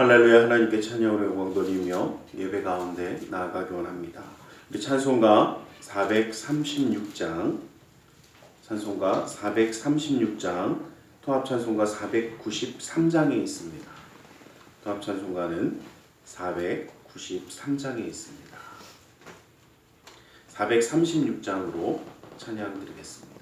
할렐루야. 하나님께 찬양으로 영광 돌리며 예배 가운데 나아가기 원합니다. 우리 찬송가 436장, 통합 찬송가 493장에 있습니다. 통합 찬송가는 493장에 있습니다. 436장으로 찬양 드리겠습니다.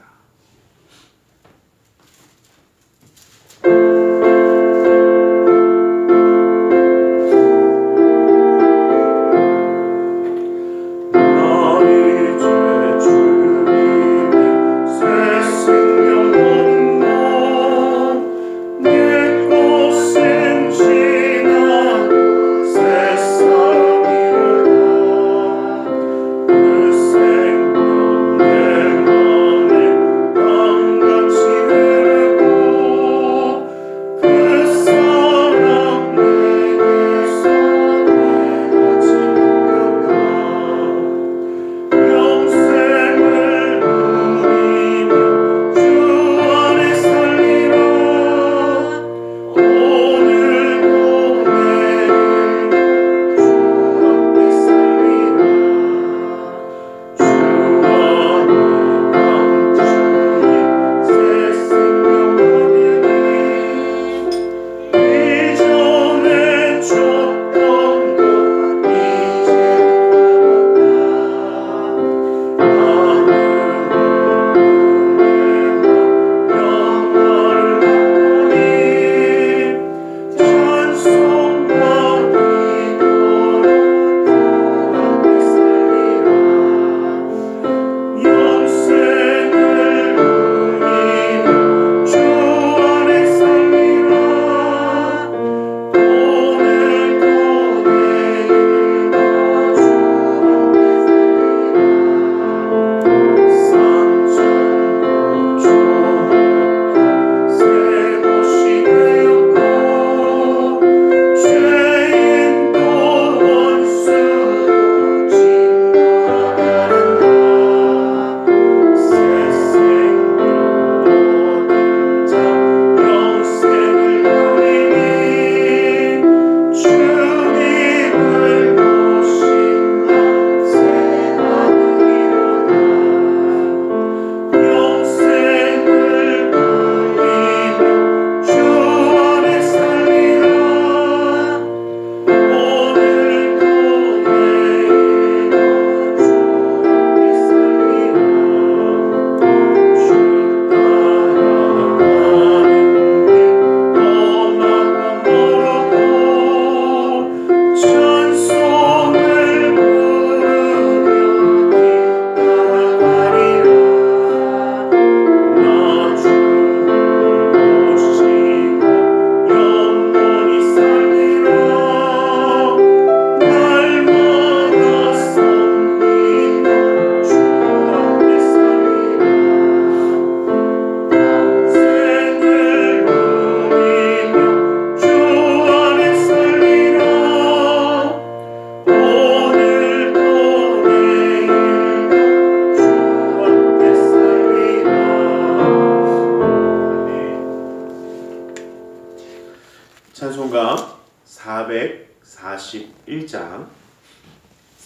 찬송가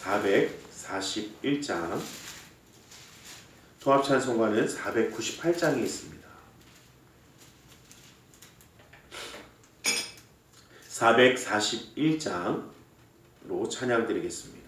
441장, 통합 찬송가는 498장에 있습니다. 441장으로 찬양 드리겠습니다.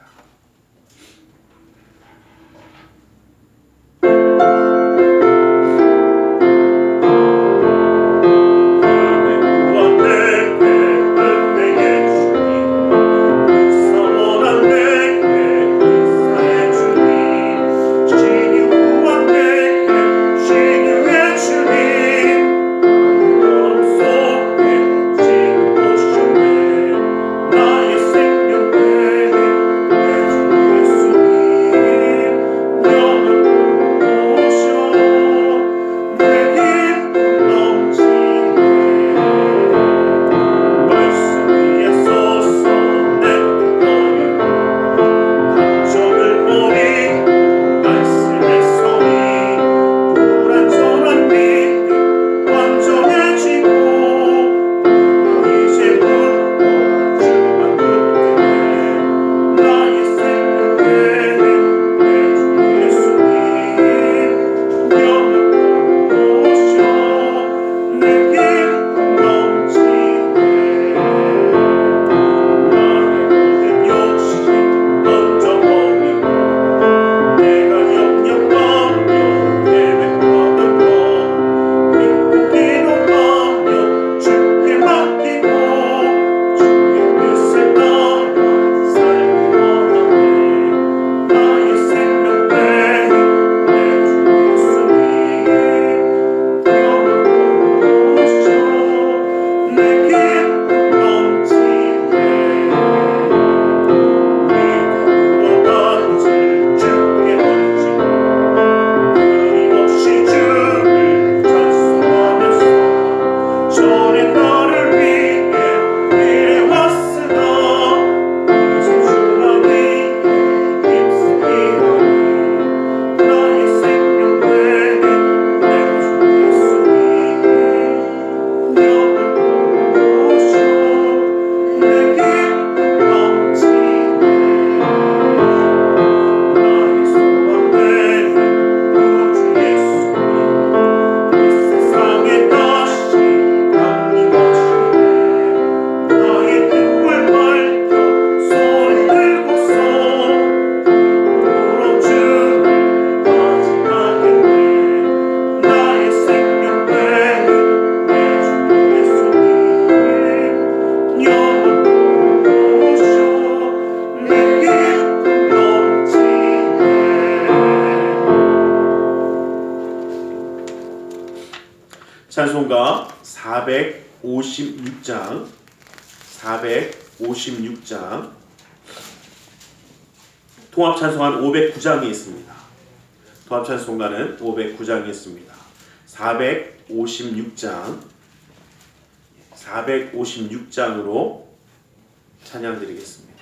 456장 통합찬송가는 509장이 있습니다. 통합찬송가는 509장이 있습니다. 456장으로 찬양 드리겠습니다.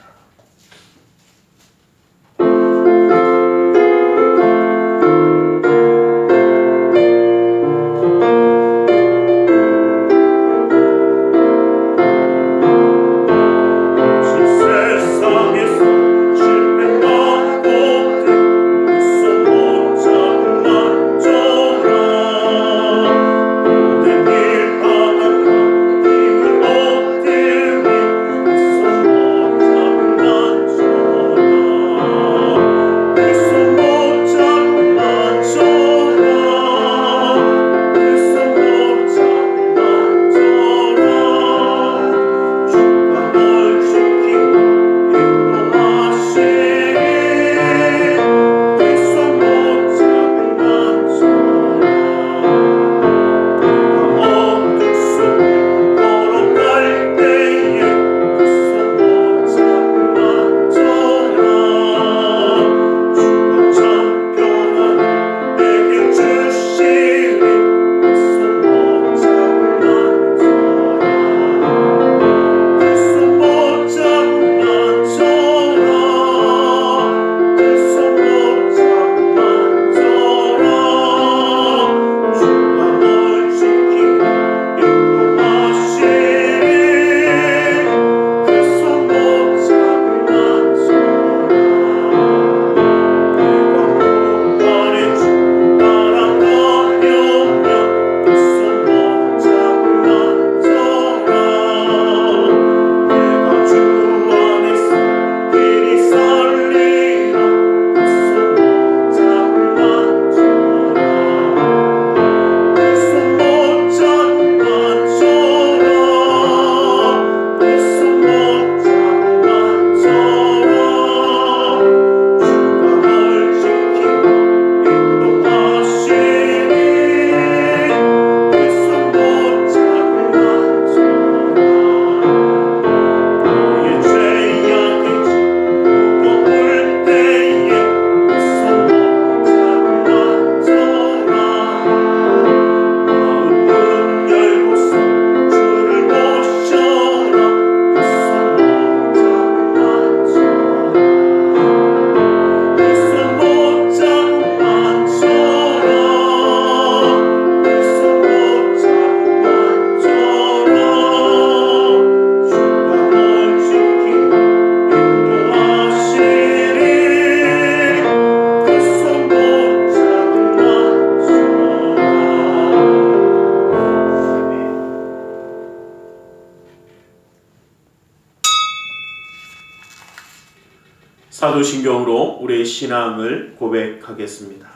사도신경으로 우리의 신앙을 고백하겠습니다.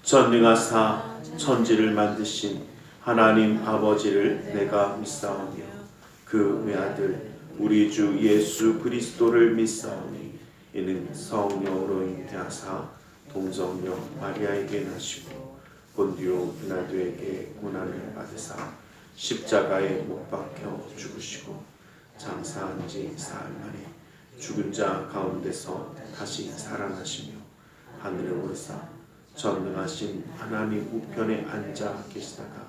전능하사 천지를 만드신 하나님 아버지를 내가 믿사오며 그 외아들 우리 주 예수 그리스도를 믿사오니 이는 성령으로 잉태하사 동정녀 마리아에게 나시고 본디오 빌라도에게 고난을 받으사 십자가에 못 박혀 죽으시고 장사한 지 사흘 만에 죽은 자 가운데서 다시 살아나시며 하늘에 오르사 전능하신 하나님 우편에 앉아 계시다가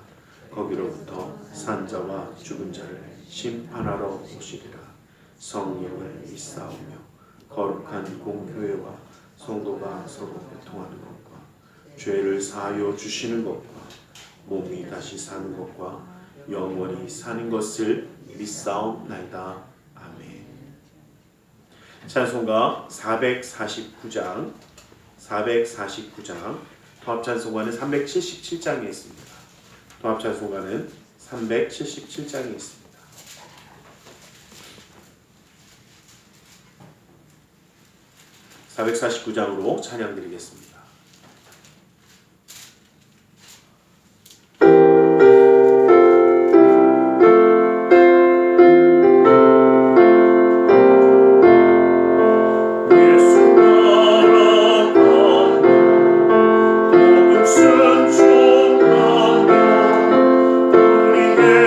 거기로부터 산자와 죽은 자를 심판하러 오시리라. 성령을 믿사오며 거룩한 공교회와 성도가 서로 교통하는 것과 죄를 사하여 주시는 것과 몸이 다시 사는 것과 영원히 사는 것을 믿사옵나이다. 아멘. 찬송가 449장 통합찬송가는 377장에 있습니다. 통합찬송가는 377장에 있습니다. (449장으로) 찬양 드리겠습니다. 우리의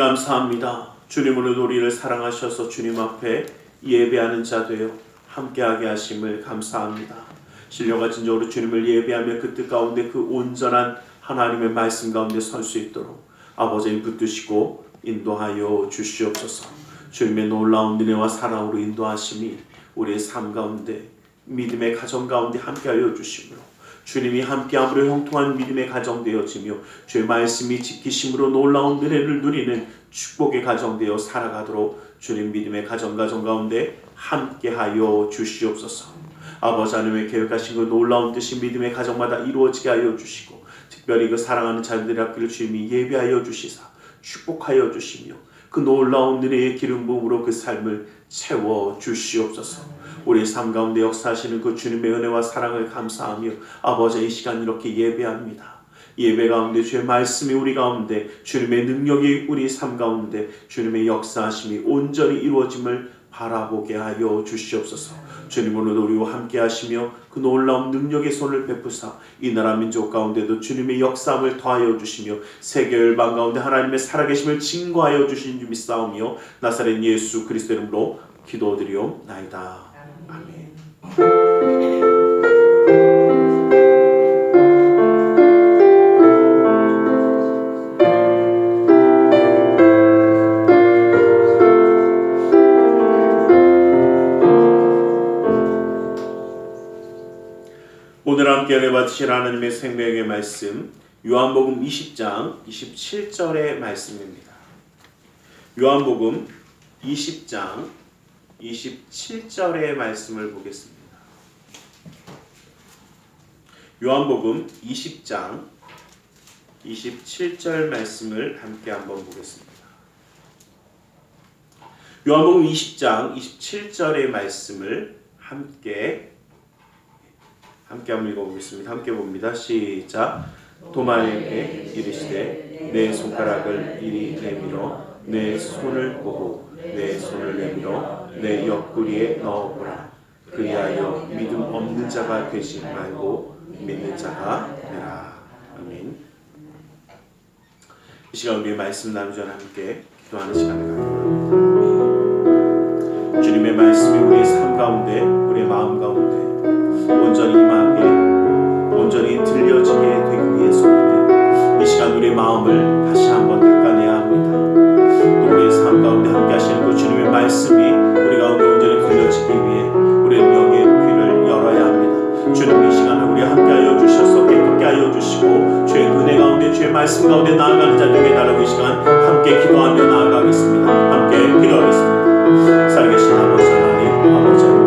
감사합니다. 주님으로 우리를 사랑하셔서 주님 앞에 예배하는 자 되어 함께하게 하심을 감사합니다. 신령과 진정으로 주님을 예배하며 그 뜻 가운데 그 온전한 하나님의 말씀 가운데 설 수 있도록 아버지님 붙드시고 인도하여 주시옵소서. 주님의 놀라운 은혜와 사랑으로 인도하심이 우리의 삶 가운데 믿음의 가정 가운데 함께하여 주시므로 주님이 함께함으로 형통한 믿음의 가정 되어지며 주의 말씀이 지키심으로 놀라운 은혜를 누리는 축복의 가정 되어 살아가도록 주님 믿음의 가정 가운데 함께하여 주시옵소서. 아버지 하나님의 계획하신 그 놀라운 뜻이 믿음의 가정마다 이루어지게 하여 주시고 특별히 그 사랑하는 자녀들의 앞길을 주님이 예비하여 주시사 축복하여 주시며 그 놀라운 은혜의 기름 부음으로 그 삶을 채워 주시옵소서. 우리의 삶 가운데 역사하시는 그 주님의 은혜와 사랑을 감사하며 아버지 이 시간 이렇게 예배합니다. 예배 가운데 주의 말씀이 우리 가운데 주님의 능력이 우리 삶 가운데 주님의 역사하심이 온전히 이루어짐을 바라보게 하여 주시옵소서. 주님으로 우리와 함께 하시며 그 놀라운 능력의 손을 베푸사 이 나라 민족 가운데도 주님의 역사함을 더하여 주시며 세계 열방 가운데 하나님의 살아계심을 증거하여 주신 줄 믿사오며 나사렛 예수 그리스도 이름으로 기도드리옵나이다. 아멘. 오늘 함께 은혜 받으실 하나님의 생명의 말씀 요한복음 20장 27절의 말씀입니다. 요한복음 20장 27절의 말씀을 보겠습니다. 요한복음 20장 27절 말씀을 함께 한번 보겠습니다. 요한복음 20장 27절의 말씀을 함께 한번 읽어보겠습니다. 함께 봅니다. 시작. 도마에게 이르시되 내 손가락을 이리 내밀어 내 손을 보고 내 손을 내밀어 내 옆구리에 넣어보라. 그리하여 믿음 없는 자가 되지 말고 믿는 자가 되라. 아멘. 이 시간 우리의 말씀 나누기 전에 함께 기도하는 시간을 가져봅니다. 주님의 말씀이 우리의 삶 가운데 우리의 마음 가운데 온전히 임하게 온전히 들려지게 되기 위해서는 이 시간 우리의 마음을 다시 한번 닦아내야 합니다. 또 우리의 삶 가운데 함께 하시는 그 주님의 말씀이 우리 가운데 온전히 들려지기 위해 우리의 영의 귀를 열어야 합니다. 주님 이 시간을 우리 함께 하여 주셔서 깨끗게 하여 주시고 주의 은혜 가운데 주의 말씀 가운데 나아가는 자 되게 달라고 이 시간 함께 기도하며 나아가겠습니다. 함께 기도하겠습니다. 살아계신 아버지 하나님 아버지 하나님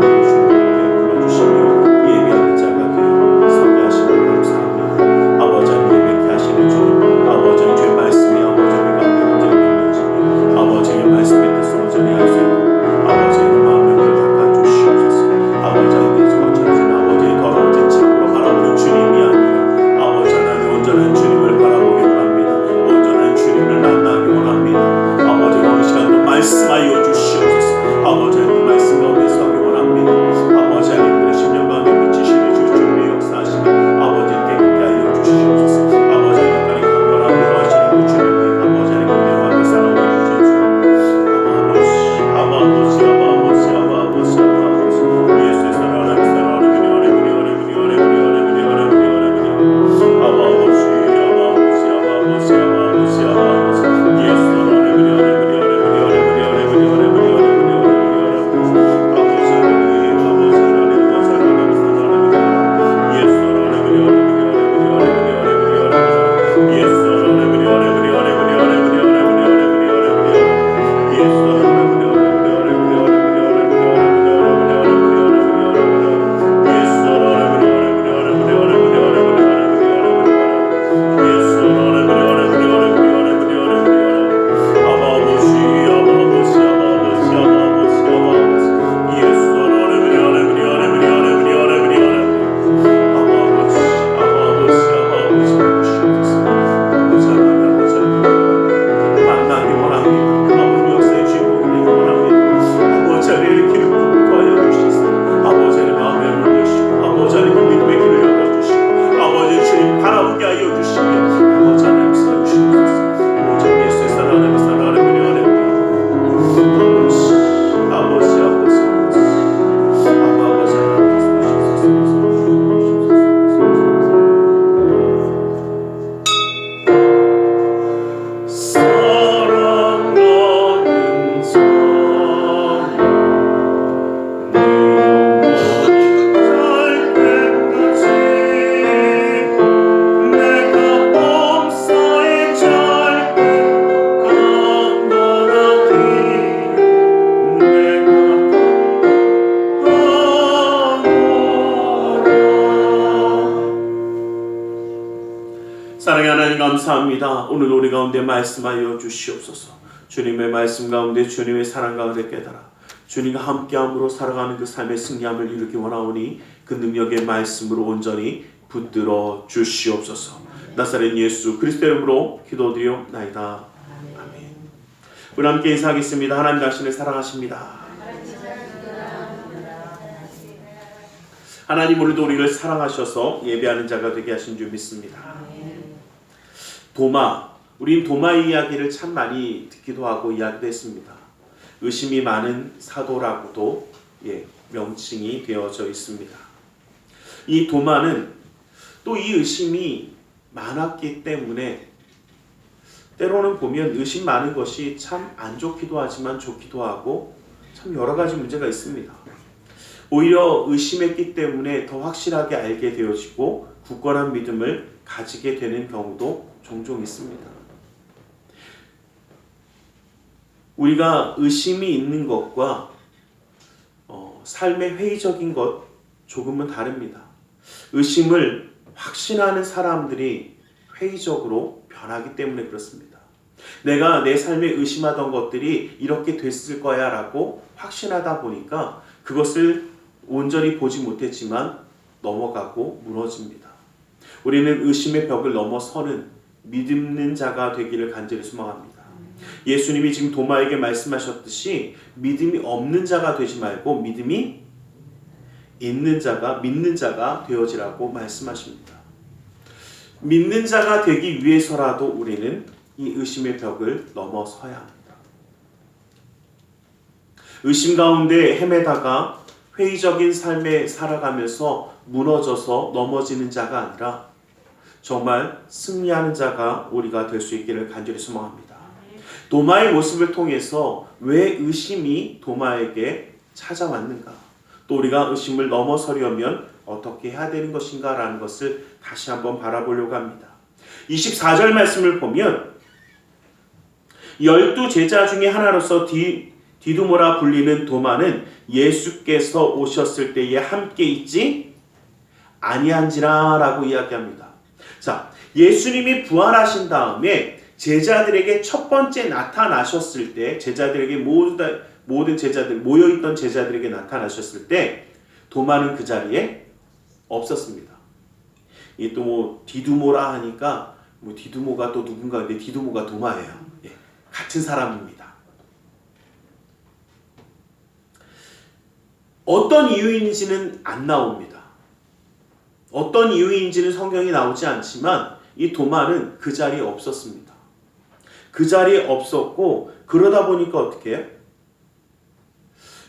감사합니다. 오늘 우리 가운데 말씀하여 주시옵소서. 주님의 말씀 가운데 주님의 사랑 가운데 깨달아 주님과 함께함으로 살아가는 그 삶의 승리함을 이루기 원하오니 그 능력의 말씀으로 온전히 붙들어 주시옵소서. 나사렛 예수 그리스도의 이름으로 기도드리옵나이다. 아멘. 우리 함께 인사하겠습니다. 하나님 당신을 사랑하십니다. 하나님 오늘도 우리를 사랑하셔서 예배하는 자가 되게 하신 줄 믿습니다. 도마, 우린 도마의 이야기를 참 많이 듣기도 하고 이야기도 했습니다. 의심이 많은 사도라고도 명칭이 되어져 있습니다. 이 도마는 또 이 의심이 많았기 때문에 때로는 보면 의심 많은 것이 참 안 좋기도 하지만 좋기도 하고 참 여러 가지 문제가 있습니다. 오히려 의심했기 때문에 더 확실하게 알게 되어지고 굳건한 믿음을 가지게 되는 경우도 종종 있습니다. 우리가 의심이 있는 것과 삶의 회의적인 것 조금은 다릅니다. 의심을 확신하는 사람들이 회의적으로 변하기 때문에 그렇습니다. 내가 내 삶에 의심하던 것들이 이렇게 됐을 거야 라고 확신하다 보니까 그것을 온전히 보지 못했지만 넘어가고 무너집니다. 우리는 의심의 벽을 넘어서는 믿는 자가 되기를 간절히 소망합니다. 예수님이 지금 도마에게 말씀하셨듯이 믿음이 없는 자가 되지 말고 믿음이 있는 자가, 믿는 자가 되어지라고 말씀하십니다. 믿는 자가 되기 위해서라도 우리는 이 의심의 벽을 넘어서야 합니다. 의심 가운데 헤매다가 회의적인 삶에 살아가면서 무너져서 넘어지는 자가 아니라 정말 승리하는 자가 우리가 될 수 있기를 간절히 소망합니다. 도마의 모습을 통해서 왜 의심이 도마에게 찾아왔는가? 또 우리가 의심을 넘어서려면 어떻게 해야 되는 것인가? 라는 것을 다시 한번 바라보려고 합니다. 24절 말씀을 보면 12 제자 중에 하나로서 디두모라 불리는 도마는 예수께서 오셨을 때에 함께 있지 아니한지라 라고 이야기합니다. 자, 예수님이 부활하신 다음에 제자들에게 첫 번째 나타나셨을 때 제자들에게 모든 제자들 모여있던 제자들에게 나타나셨을 때 도마는 그 자리에 없었습니다. 이 또 디두모라 하니까 디두모가 또 누군가 근데 디두모가 도마예요. 같은 사람입니다. 어떤 이유인지는 안 나옵니다. 어떤 이유인지는 성경이 나오지 않지만 이 도마는 그 자리에 없었습니다. 그 자리에 없었고 그러다 보니까 어떻게 해요?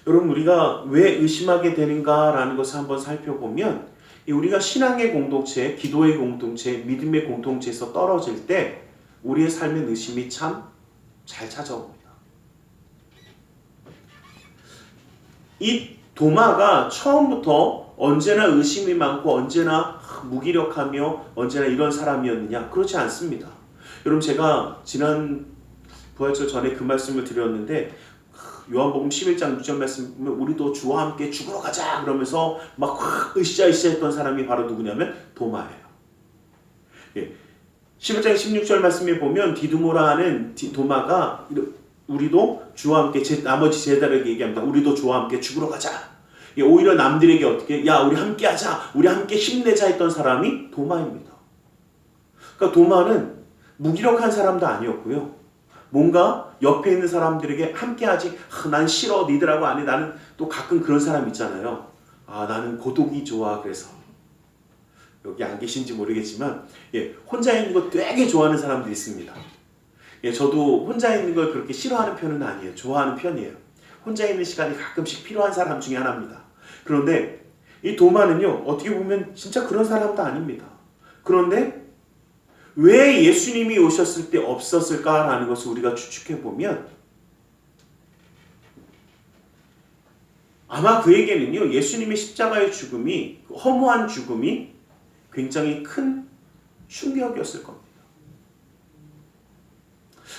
여러분 우리가 왜 의심하게 되는가라는 것을 한번 살펴보면 우리가 신앙의 공동체, 기도의 공동체, 믿음의 공동체에서 떨어질 때 우리의 삶의 의심이 참 잘 찾아옵니다. 이 도마가 처음부터 언제나 의심이 많고 언제나 무기력하며 언제나 이런 사람이었느냐? 그렇지 않습니다. 여러분 제가 지난 부활절 전에 그 말씀을 드렸는데 요한복음 11장 6절 말씀 보면 우리도 주와 함께 죽으러 가자 그러면서 막 으쌰으쌰 했던 사람이 바로 누구냐면 도마예요. 11장 16절 말씀에 보면 디두모라 하는 도마가 우리도 주와 함께 나머지 제자들에게 얘기합니다. 우리도 주와 함께 죽으러 가자. 오히려 남들에게 어떻게 야 우리 함께 하자. 우리 함께 힘내자 했던 사람이 도마입니다. 그러니까 도마는 무기력한 사람도 아니었고요. 뭔가 옆에 있는 사람들에게 함께 하지. 난 싫어. 니들하고 안 해. 나는 또 가끔 그런 사람 있잖아요. 나는 고독이 좋아. 그래서 여기 안 계신지 모르겠지만 혼자 있는 거 되게 좋아하는 사람들이 있습니다. 저도 혼자 있는 걸 그렇게 싫어하는 편은 아니에요. 좋아하는 편이에요. 혼자 있는 시간이 가끔씩 필요한 사람 중에 하나입니다. 그런데 이 도마는요. 어떻게 보면 진짜 그런 사람도 아닙니다. 그런데 왜 예수님이 오셨을 때 없었을까라는 것을 우리가 추측해보면 아마 그에게는요. 예수님의 십자가의 죽음이 허무한 죽음이 굉장히 큰 충격이었을 겁니다.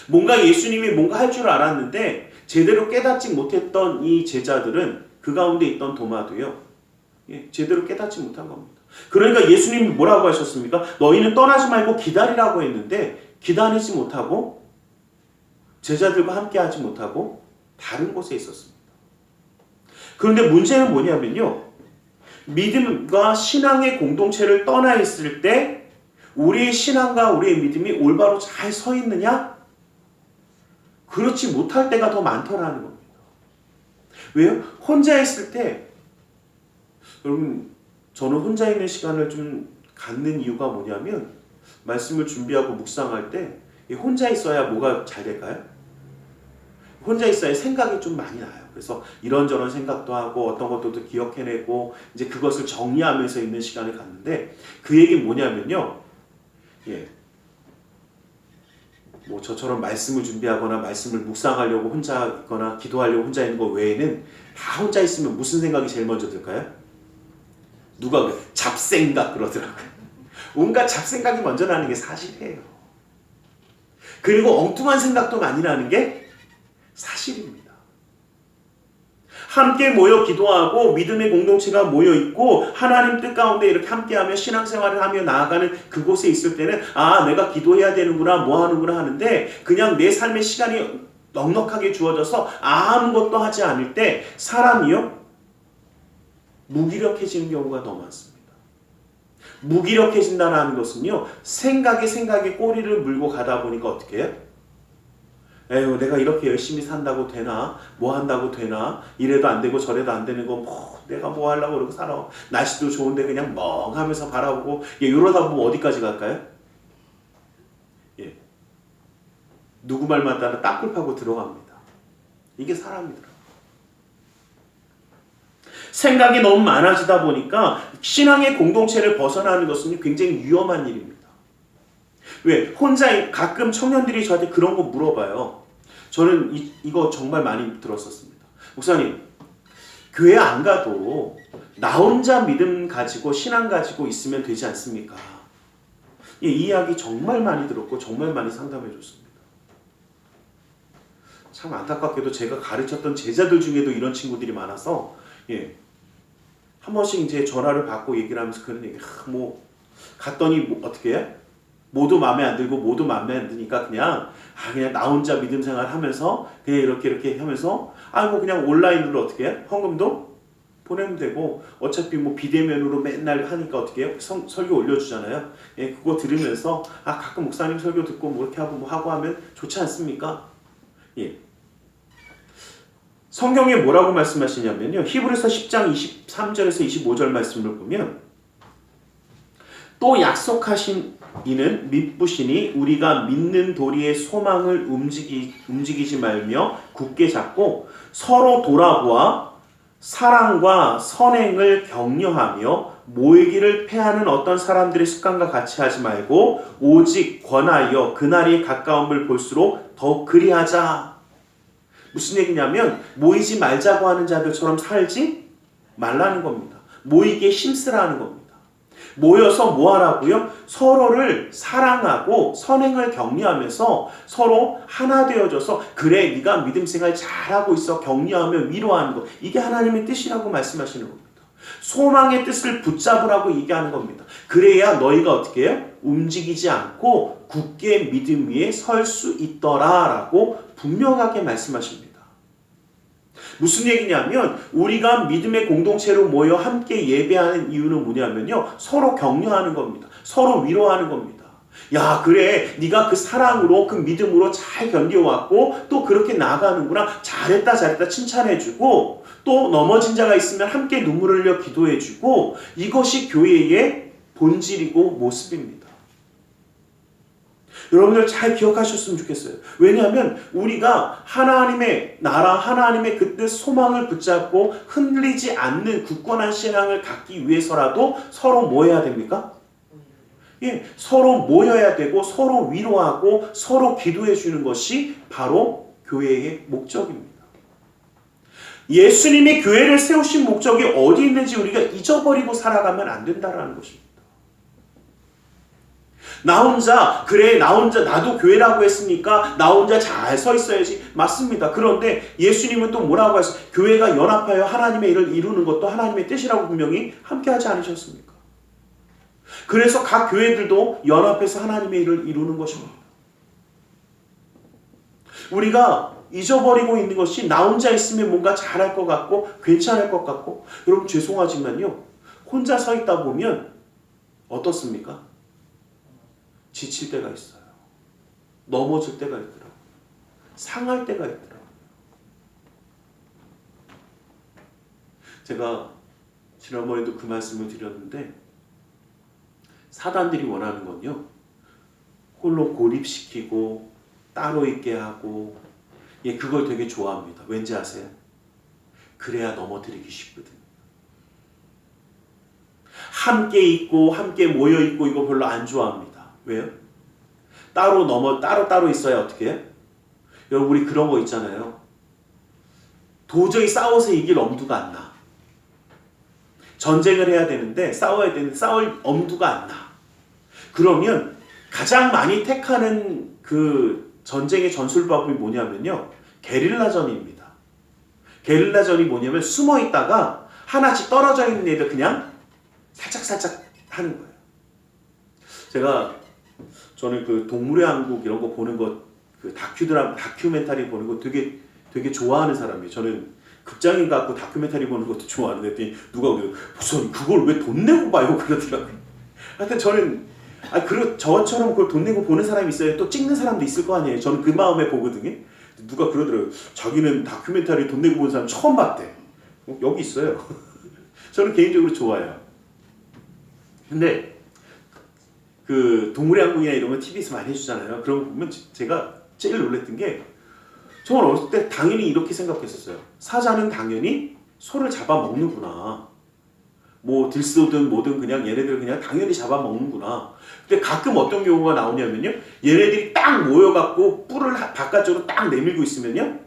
뭔가 예수님이 뭔가 할 줄 알았는데 제대로 깨닫지 못했던 이 제자들은 그 가운데 있던 도마도요. 제대로 깨닫지 못한 겁니다. 그러니까 예수님이 뭐라고 하셨습니까? 너희는 떠나지 말고 기다리라고 했는데 기다리지 못하고 제자들과 함께하지 못하고 다른 곳에 있었습니다. 그런데 문제는 뭐냐면요. 믿음과 신앙의 공동체를 떠나 있을 때 우리의 신앙과 우리의 믿음이 올바로 잘 서 있느냐? 그렇지 못할 때가 더 많더라는 겁니다. 왜요? 혼자 있을 때 여러분 저는 혼자 있는 시간을 좀 갖는 이유가 뭐냐면 말씀을 준비하고 묵상할 때 혼자 있어야 뭐가 잘 될까요? 혼자 있어야 생각이 좀 많이 나요. 그래서 이런저런 생각도 하고 어떤 것들도 기억해내고 이제 그것을 정리하면서 있는 시간을 갖는데 그 얘기는 뭐냐면요. 뭐 저처럼 말씀을 준비하거나 말씀을 묵상하려고 혼자 있거나 기도하려고 혼자 있는 거 외에는 다 혼자 있으면 무슨 생각이 제일 먼저 들까요? 누가 그래? 잡생각 그러더라고요. 온갖 잡생각이 먼저 나는 게 사실이에요. 그리고 엉뚱한 생각도 많이 나는 게 사실입니다. 함께 모여 기도하고 믿음의 공동체가 모여 있고 하나님 뜻 가운데 이렇게 함께하며 신앙생활을 하며 나아가는 그곳에 있을 때는 내가 기도해야 되는구나 뭐 하는구나 하는데 그냥 내 삶의 시간이 넉넉하게 주어져서 아무것도 하지 않을 때 사람이요 무기력해지는 경우가 더 많습니다. 무기력해진다는 것은요 생각에 꼬리를 물고 가다 보니까 어떻게 해요? 에휴 내가 이렇게 열심히 산다고 되나? 뭐 한다고 되나? 이래도 안 되고 저래도 안 되는 거 내가 뭐 하려고 그러고 살아. 날씨도 좋은데 그냥 멍하면서 바라보고 이러다 보면 어디까지 갈까요? 누구 말만 따라 땅굴 파고 들어갑니다. 이게 사람이더라고요. 생각이 너무 많아지다 보니까 신앙의 공동체를 벗어나는 것은 굉장히 위험한 일입니다. 왜? 혼자 가끔 청년들이 저한테 그런 거 물어봐요. 저는 이거 정말 많이 들었었습니다. 목사님, 교회 안 가도 나 혼자 믿음 가지고 신앙 가지고 있으면 되지 않습니까? 이 이야기 정말 많이 들었고 정말 많이 상담해 줬습니다. 참 안타깝게도 제가 가르쳤던 제자들 중에도 이런 친구들이 많아서 한 번씩 이제 전화를 받고 얘기를 하면서 그런 얘기 갔더니 어떻게 해? 모두 마음에 안 들고 모두 마음에 안 드니까 그냥 나 혼자 믿음 생활 하면서 그냥 이렇게 하면서 그냥 온라인으로 어떻게 해? 헌금도 보내면 되고 어차피 비대면으로 맨날 하니까 어떻게 해요? 설교 올려주잖아요. 그거 들으면서 가끔 목사님 설교 듣고 이렇게 하고 하면 좋지 않습니까? 성경에 뭐라고 말씀하시냐면요. 히브리서 10장 23절에서 25절 말씀을 보면 또 약속하신 이는 믿으시니 우리가 믿는 도리의 소망을 움직이지 말며 굳게 잡고 서로 돌아보아 사랑과 선행을 격려하며 모이기를 패하는 어떤 사람들의 습관과 같이 하지 말고 오직 권하여 그날이 가까움을 볼수록 더욱 그리하자. 무슨 얘기냐면 모이지 말자고 하는 자들처럼 살지 말라는 겁니다. 모이기에 힘쓰라는 겁니다. 모여서 뭐 하라고요? 서로를 사랑하고 선행을 격려하면서 서로 하나 되어져서 그래 네가 믿음 생활 잘하고 있어 격려하며 위로하는 것. 이게 하나님의 뜻이라고 말씀하시는 겁니다. 소망의 뜻을 붙잡으라고 얘기하는 겁니다. 그래야 너희가 어떻게 해요? 움직이지 않고 굳게 믿음 위에 설 수 있더라라고 분명하게 말씀하십니다. 무슨 얘기냐면 우리가 믿음의 공동체로 모여 함께 예배하는 이유는 뭐냐면요. 서로 격려하는 겁니다. 서로 위로하는 겁니다. 야 그래 네가 그 사랑으로 그 믿음으로 잘 견뎌왔고 또 그렇게 나아가는구나. 잘했다 칭찬해주고 또 넘어진 자가 있으면 함께 눈물을 흘려 기도해주고 이것이 교회의 본질이고 모습입니다. 여러분들 잘 기억하셨으면 좋겠어요. 왜냐하면 우리가 하나님의 나라, 하나님의 그 뜻 소망을 붙잡고 흔들리지 않는 굳건한 신앙을 갖기 위해서라도 서로 뭐 해야 됩니까? 서로 모여야 되고 서로 위로하고 서로 기도해 주는 것이 바로 교회의 목적입니다. 예수님이 교회를 세우신 목적이 어디 있는지 우리가 잊어버리고 살아가면 안 된다는 것입니다. 나 혼자 나도 교회라고 했으니까 나 혼자 잘 서 있어야지. 맞습니다. 그런데 예수님은 또 뭐라고 하셨어요? 교회가 연합하여 하나님의 일을 이루는 것도 하나님의 뜻이라고 분명히 함께하지 않으셨습니까? 그래서 각 교회들도 연합해서 하나님의 일을 이루는 것입니다. 우리가 잊어버리고 있는 것이 나 혼자 있으면 뭔가 잘할 것 같고 괜찮을 것 같고, 여러분 죄송하지만요, 혼자 서 있다 보면 어떻습니까? 지칠 때가 있어요. 넘어질 때가 있더라고요. 상할 때가 있더라고요. 제가 지난번에도 그 말씀을 드렸는데, 사단들이 원하는 건요, 홀로 고립시키고 따로 있게 하고, 그걸 되게 좋아합니다. 왠지 아세요? 그래야 넘어뜨리기 쉽거든요. 함께 있고 함께 모여 있고 이거 별로 안 좋아합니다. 왜요? 따로 있어야 어떻게 해요? 여러분, 우리 그런 거 있잖아요. 도저히 싸워서 이길 엄두가 안 나. 전쟁을 해야 되는데 싸워야 되는데 싸울 엄두가 안 나. 그러면 가장 많이 택하는 그 전쟁의 전술법이 뭐냐면요, 게릴라전입니다. 게릴라전이 뭐냐면 숨어 있다가 하나씩 떨어져 있는 애들 그냥 살짝 하는 거예요. 저는 그 동물의 왕국 이런 거 보는 거, 그 다큐멘터리 보는 거 되게 좋아하는 사람이에요. 저는 극장에 가고 다큐멘터리 보는 것도 좋아하는데, 누가 무슨 그걸 왜 돈 내고 봐요 그러더라고요. 하여튼 저는 저처럼 그걸 돈 내고 보는 사람이 있어요. 또 찍는 사람도 있을 거 아니에요. 저는 그 마음에 보거든요. 누가 그러더라고요. 자기는 다큐멘터리 돈 내고 본 사람 처음 봤대. 여기 있어요. 저는 개인적으로 좋아요. 근데 그 동물의 왕국이나 이런 거 TV에서 많이 해주잖아요. 그런 거 보면 제가 제일 놀랬던 게, 저는 어렸을 때 당연히 이렇게 생각했었어요. 사자는 당연히 소를 잡아먹는구나. 뭐 들쏘든 뭐든 그냥 얘네들 그냥 당연히 잡아먹는구나. 근데 가끔 어떤 경우가 나오냐면요, 얘네들이 딱 모여갖고 뿔을 바깥쪽으로 딱 내밀고 있으면요,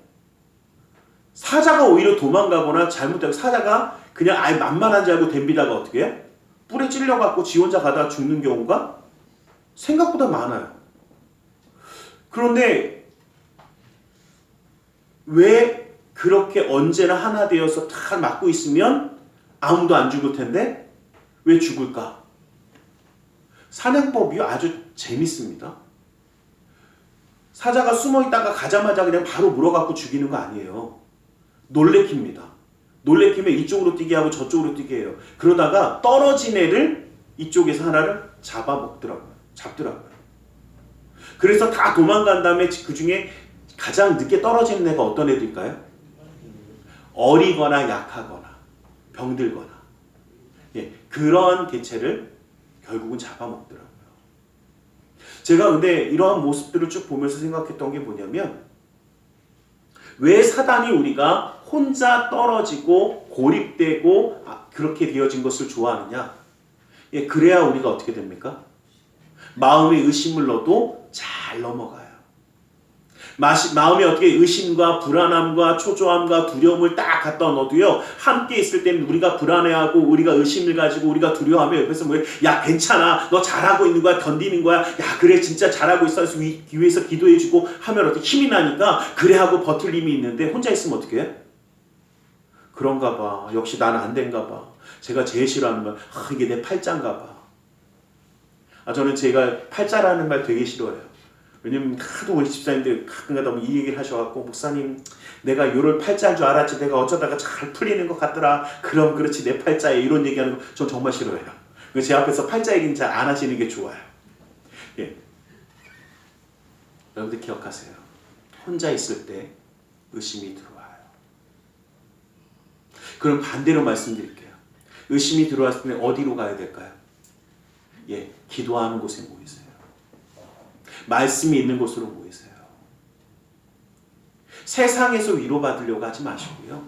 사자가 오히려 도망가거나 잘못되고 사자가 그냥 아예 만만한 줄 알고 덤비다가 어떻게 해요? 뿔에 찔려갖고 지 혼자 가다가 죽는 경우가 생각보다 많아요. 그런데 왜 그렇게 언제나 하나 되어서 다 맞고 있으면 아무도 안 죽을 텐데 왜 죽을까? 사냥법이 아주 재밌습니다. 사자가 숨어 있다가 가자마자 그냥 바로 물어갖고 죽이는 거 아니에요. 놀래킵니다. 놀래키면 이쪽으로 뛰게 하고 저쪽으로 뛰게 해요. 그러다가 떨어진 애를 이쪽에서 하나를 잡더라고요. 그래서 다 도망간 다음에 그 중에 가장 늦게 떨어지는 애가 어떤 애들일까요? 어리거나 약하거나 병들거나, 그런 개체를 결국은 잡아먹더라고요. 제가 근데 이러한 모습들을 쭉 보면서 생각했던 게 뭐냐면, 왜 사단이 우리가 혼자 떨어지고 고립되고 그렇게 되어진 것을 좋아하느냐? 그래야 우리가 어떻게 됩니까? 마음에 의심을 넣어도 잘 넘어가요. 마음에 어떻게 의심과 불안함과 초조함과 두려움을 딱 갖다 넣어도요, 함께 있을 때는 우리가 불안해하고 우리가 의심을 가지고 우리가 두려워하면 옆에서 야 괜찮아, 너 잘하고 있는 거야, 견디는 거야, 야 그래 진짜 잘하고 있어, 위에서 기도해주고 하면 어떻게 힘이 나니까 그래 하고 버틸 힘이 있는데, 혼자 있으면 어떻게 해? 그런가 봐, 역시 난 안 된가 봐, 제가 제일 싫어하는 말, 이게 내 팔자인가 봐. 저는 제가 팔자라는 말 되게 싫어해요. 왜냐면 하도 우리 집사님들 가끔 가다 보면 이 얘기를 하셔갖고, 목사님 내가 요럴 팔자인 줄 알았지, 내가 어쩌다가 잘 풀리는 것 같더라, 그럼 그렇지 내 팔자에, 이런 얘기하는 거 전 정말 싫어해요. 제 앞에서 팔자 얘기는 잘 안 하시는 게 좋아요. 여러분들 기억하세요. 혼자 있을 때 의심이 들어와요. 그럼 반대로 말씀드릴게요. 의심이 들어왔을 때 어디로 가야 될까요? 기도하는 곳에 모이세요. 말씀이 있는 곳으로 모이세요. 세상에서 위로받으려고 하지 마시고요,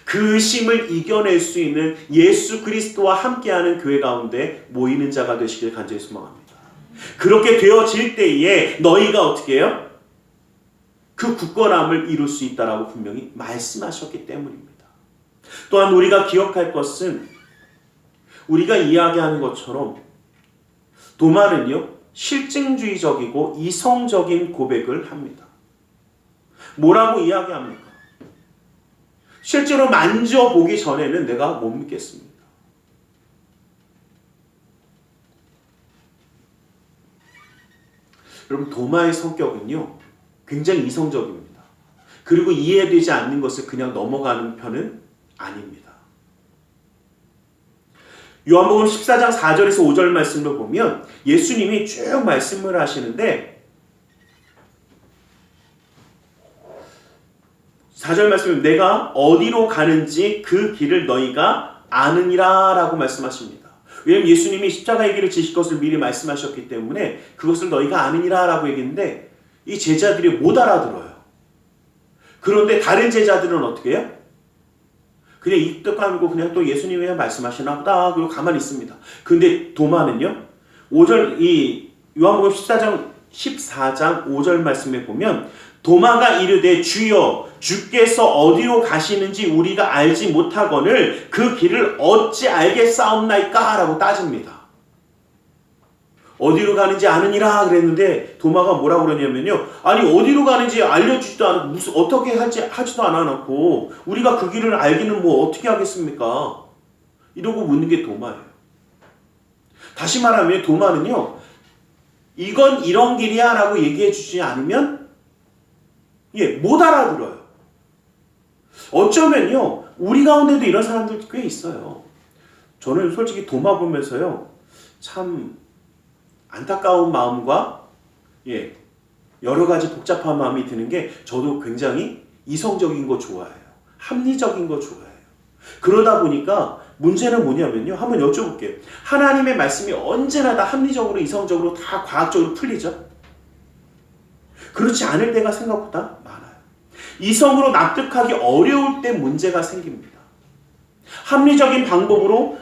그 의심을 이겨낼 수 있는 예수 그리스도와 함께하는 교회 가운데 모이는 자가 되시길 간절히 소망합니다. 그렇게 되어질 때에 너희가 어떻게 해요? 그 굳건함을 이룰 수 있다라고 분명히 말씀하셨기 때문입니다. 또한 우리가 기억할 것은, 우리가 이야기하는 것처럼 도마는요, 실증주의적이고 이성적인 고백을 합니다. 뭐라고 이야기합니까? 실제로 만져보기 전에는 내가 못 믿겠습니다. 여러분, 도마의 성격은요, 굉장히 이성적입니다. 그리고 이해되지 않는 것을 그냥 넘어가는 편은 아닙니다. 요한복음 14장 4절에서 5절 말씀을 보면 예수님이 쭉 말씀을 하시는데 4절 말씀은 내가 어디로 가는지 그 길을 너희가 아느니라 라고 말씀하십니다. 왜냐하면 예수님이 십자가의 길을 지실 것을 미리 말씀하셨기 때문에 그것을 너희가 아느니라 라고 얘기했는데 이 제자들이 못 알아들어요. 그런데 다른 제자들은 어떻게 해요? 그냥 입도 까물고 그냥 또 예수님이 말씀하시나 보다 그리고 가만히 있습니다. 근데 도마는요. 5절 이 요한복음 14장 5절 말씀에 보면 도마가 이르되 주여 주께서 어디로 가시는지 우리가 알지 못하거늘 그 길을 어찌 알겠사옵나이까 라고 따집니다. 어디로 가는지 아느니라 그랬는데 도마가 뭐라고 그러냐면요. 아니 어디로 가는지 알려주지도 않고 무슨 어떻게 하지도 않아놓고 우리가 그 길을 알기는 뭐 어떻게 하겠습니까? 이러고 묻는 게 도마예요. 다시 말하면 도마는요. 이건 이런 길이야 라고 얘기해 주지 않으면 못 알아들어요. 어쩌면요. 우리 가운데도 이런 사람들 꽤 있어요. 저는 솔직히 도마 보면서요. 참 안타까운 마음과 여러 가지 복잡한 마음이 드는 게 저도 굉장히 이성적인 거 좋아해요. 합리적인 거 좋아해요. 그러다 보니까 문제는 뭐냐면요. 한번 여쭤볼게요. 하나님의 말씀이 언제나 다 합리적으로 이성적으로 다 과학적으로 풀리죠? 그렇지 않을 때가 생각보다 많아요. 이성으로 납득하기 어려울 때 문제가 생깁니다. 합리적인 방법으로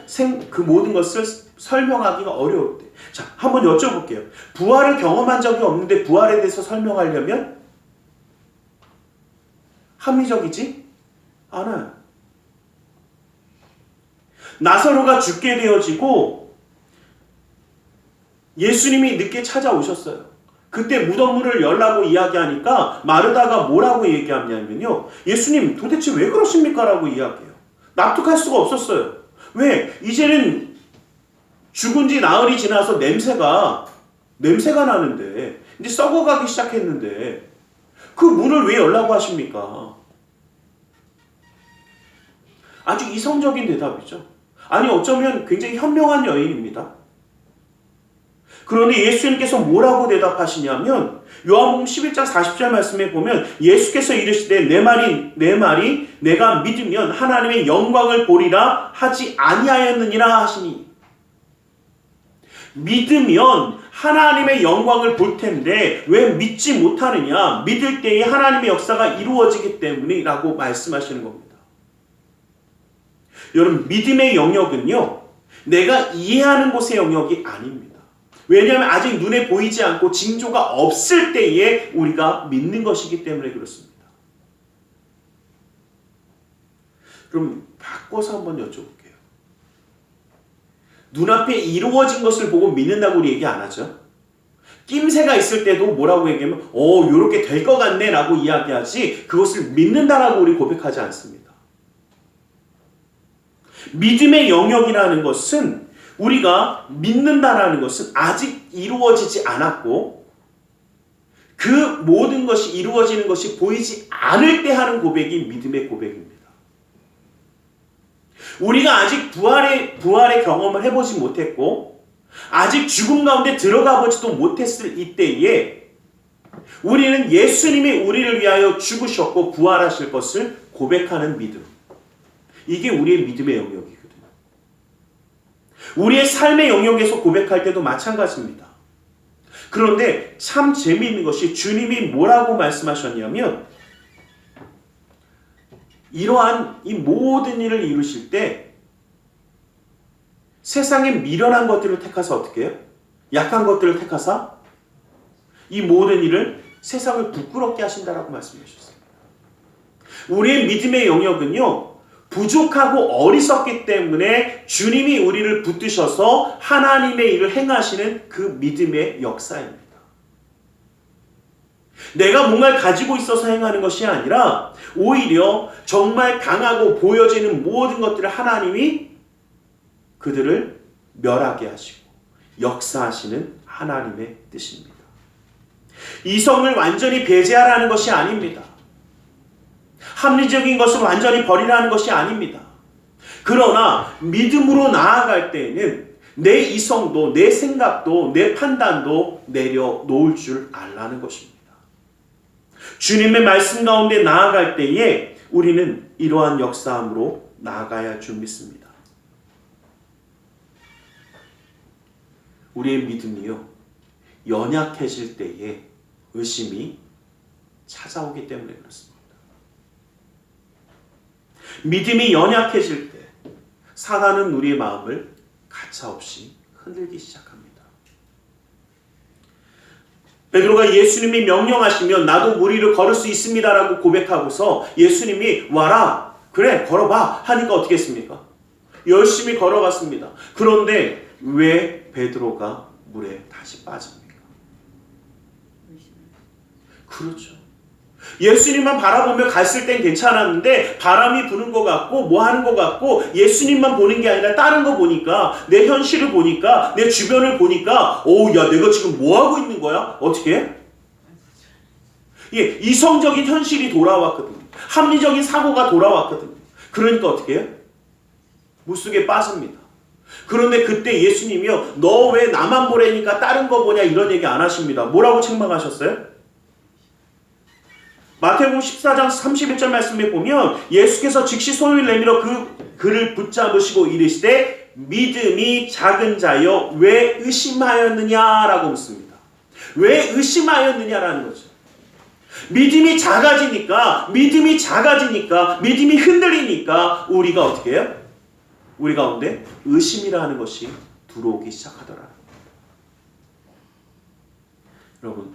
그 모든 것을 설명하기가 어려울 때. 자, 한번 여쭤볼게요. 부활을 경험한 적이 없는데 부활에 대해서 설명하려면 합리적이지 않아요. 나사로가 죽게 되어지고 예수님이 늦게 찾아오셨어요. 그때 무덤문을 열라고 이야기하니까 마르다가 뭐라고 얘기하냐면요. 예수님 도대체 왜 그러십니까? 라고 이야기해요. 납득할 수가 없었어요. 왜? 이제는 죽은 지 나흘이 지나서 냄새가 나는데 이제 썩어가기 시작했는데 그 문을 왜 열라고 하십니까? 아주 이성적인 대답이죠. 아니 어쩌면 굉장히 현명한 여인입니다. 그런데 예수님께서 뭐라고 대답하시냐면 요한복음 11장 40절 말씀에 보면 예수께서 이르시되 내 말이 내가 믿으면 하나님의 영광을 보리라 하지 아니하였느니라 하시니 믿으면 하나님의 영광을 볼 텐데 왜 믿지 못하느냐? 믿을 때에 하나님의 역사가 이루어지기 때문이라고 말씀하시는 겁니다. 여러분 믿음의 영역은요. 내가 이해하는 곳의 영역이 아닙니다. 왜냐하면 아직 눈에 보이지 않고 징조가 없을 때에 우리가 믿는 것이기 때문에 그렇습니다. 그럼 바꿔서 한번 여쭤볼게요. 눈앞에 이루어진 것을 보고 믿는다고 우리 얘기 안 하죠? 낌새가 있을 때도 뭐라고 얘기하면 요렇게 될 것 같네 라고 이야기하지 그것을 믿는다라고 우리 고백하지 않습니다. 믿음의 영역이라는 것은 우리가 믿는다라는 것은 아직 이루어지지 않았고 그 모든 것이 이루어지는 것이 보이지 않을 때 하는 고백이 믿음의 고백입니다. 우리가 아직 부활의 경험을 해보지 못했고 아직 죽음 가운데 들어가 보지도 못했을 이때에 우리는 예수님이 우리를 위하여 죽으셨고 부활하실 것을 고백하는 믿음. 이게 우리의 믿음의 영역이거든요. 우리의 삶의 영역에서 고백할 때도 마찬가지입니다. 그런데 참 재미있는 것이 주님이 뭐라고 말씀하셨냐면 이러한 이 모든 일을 이루실 때 세상에 미련한 것들을 택하사 어떻게 해요? 약한 것들을 택하사 이 모든 일을 세상을 부끄럽게 하신다라고 말씀해 주셨습니다. 우리의 믿음의 영역은요. 부족하고 어리석기 때문에 주님이 우리를 붙드셔서 하나님의 일을 행하시는 그 믿음의 역사입니다. 내가 뭔가를 가지고 있어서 행하는 것이 아니라 오히려 정말 강하고 보여지는 모든 것들을 하나님이 그들을 멸하게 하시고 역사하시는 하나님의 뜻입니다. 이성을 완전히 배제하라는 것이 아닙니다. 합리적인 것을 완전히 버리라는 것이 아닙니다. 그러나 믿음으로 나아갈 때에는 내 이성도, 내 생각도, 내 판단도 내려놓을 줄 알라는 것입니다. 주님의 말씀 가운데 나아갈 때에 우리는 이러한 역사함으로 나아가야 할 줄 믿습니다. 우리의 믿음이요, 연약해질 때에 의심이 찾아오기 때문에 그렇습니다. 믿음이 연약해질 때 사단은 우리의 마음을 가차없이 흔들기 시작합니다. 베드로가 예수님이 명령하시면 나도 물 위를 걸을 수 있습니다 라고 고백하고서 예수님이 와라, 그래 걸어봐 하니까 어떻게 했습니까? 열심히 걸어갔습니다. 그런데 왜 베드로가 물에 다시 빠집니까? 그렇죠. 예수님만 바라보며 갔을 땐 괜찮았는데 바람이 부는 것 같고 뭐 하는 것 같고 예수님만 보는 게 아니라 다른 거 보니까, 내 현실을 보니까, 내 주변을 보니까 야 내가 지금 뭐 하고 있는 거야? 어떻게 해? 예, 이성적인 현실이 돌아왔거든요. 합리적인 사고가 돌아왔거든요. 그러니까 어떻게 해요? 물속에 빠집니다. 그런데 그때 예수님이요, 너 왜 나만 보라니까 다른 거 보냐 이런 얘기 안 하십니다. 뭐라고 책망하셨어요? 마태복음 14장 31절 말씀에 보면 예수께서 즉시 손을 내밀어 그를 붙잡으시고 이르시되 믿음이 작은 자여 왜 의심하였느냐라고 묻습니다. 왜 의심하였느냐라는 거죠. 믿음이 작아지니까, 믿음이 흔들리니까 우리가 어떻게 해요? 우리 가운데 의심이라는 것이 들어오기 시작하더라. 여러분,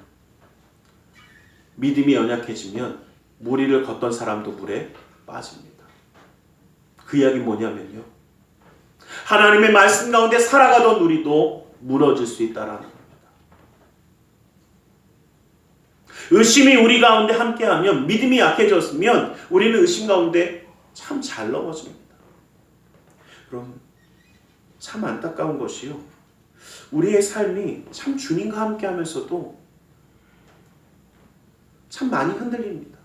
믿음이 연약해지면 물 위를 걷던 사람도 물에 빠집니다. 그 이야기는 뭐냐면요, 하나님의 말씀 가운데 살아가던 우리도 무너질 수 있다라는 겁니다. 의심이 우리 가운데 함께하면, 믿음이 약해졌으면 우리는 의심 가운데 참 잘 넘어집니다. 그럼 참 안타까운 것이요, 우리의 삶이 참 주님과 함께하면서도 참 많이 흔들립니다.